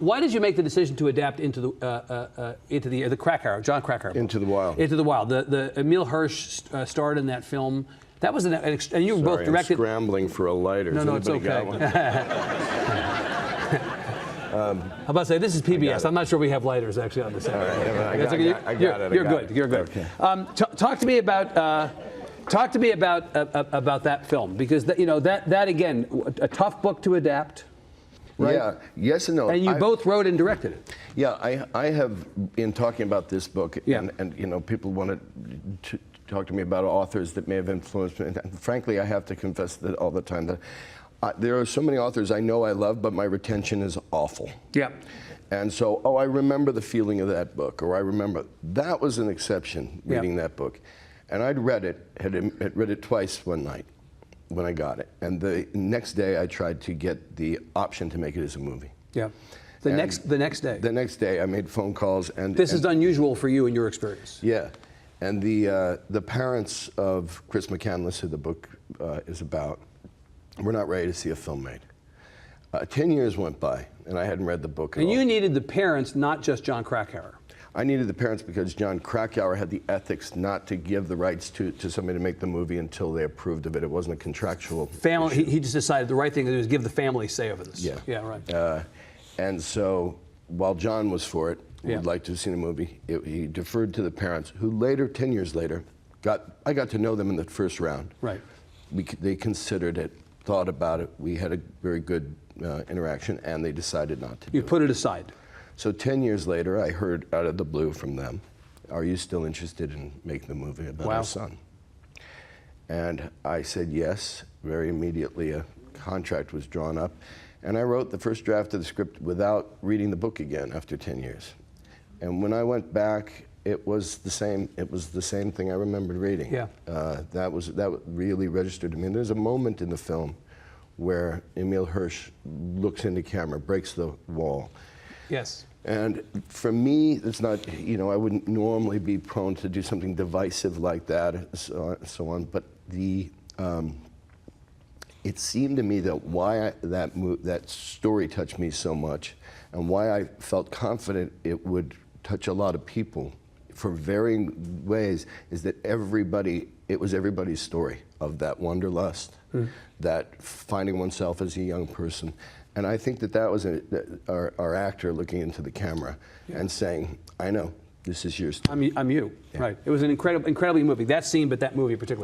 Why did you make the decision to adapt Into the Krakauer, Jon Krakauer? Into the Wild. Into the Wild. The Emile Hirsch starred in that film. That was and you both directed. I'm scrambling for a lighter. No, it's okay. I'm about to say, this is PBS. I'm not sure we have lighters actually on the set. I got it. You're good. You're good. Okay. Talk to me about that film, because that again, a tough book to adapt. Right? Yeah. Yes and no. And you both wrote and directed it. Yeah. I have been talking about this book, yeah. and people want to talk to me about authors that may have influenced me. And frankly, I have to confess that all the time that. There are so many authors I know I love, but my retention is awful. Yeah. And so, I remember the feeling of that book, or I remember that was an exception reading that book. And I'd read it, had read it twice one night when I got it. And the next day I tried to get the option to make it as a movie. Yeah. The next day. The next day I made phone calls and this is unusual for you in your experience. Yeah. And the parents of Chris McCandless, who the book is about, we're not ready to see a film made. 10 years went by, and I hadn't read the book at all. And you needed the parents, not just Jon Krakauer. I needed the parents because Jon Krakauer had the ethics not to give the rights to somebody to make the movie until they approved of it. It wasn't a contractual family. He just decided the right thing to do is give the family say over this. Yeah. Yeah, right. And so, while Jon was for it, would like to have seen the movie, he deferred to the parents, who later, 10 years later, I got to know them in the first round. Right. They considered it, thought about it. We had a very good interaction, and they decided not to do it. You put it aside. So 10 years later, I heard out of the blue from them, "Are you still interested in making the movie about our son?" And I said yes. Very immediately, a contract was drawn up, and I wrote the first draft of the script without reading the book again after 10 years. And when I went back, it was the same. It was the same thing I remembered reading. Yeah. That really registered to me. And there's a moment in the film where Emile Hirsch looks into camera, breaks the wall. Yes. And for me, it's not. I wouldn't normally be prone to do something divisive like that, so on. But it seemed to me that that story touched me so much, and why I felt confident it would touch a lot of people for varying ways, is that it was everybody's story of that wanderlust, that finding oneself as a young person. And I think that was our actor looking into the camera and saying, "I know, this is your story." I'm you. Yeah. Right. It was an incredibly moving, that scene, but that movie particularly.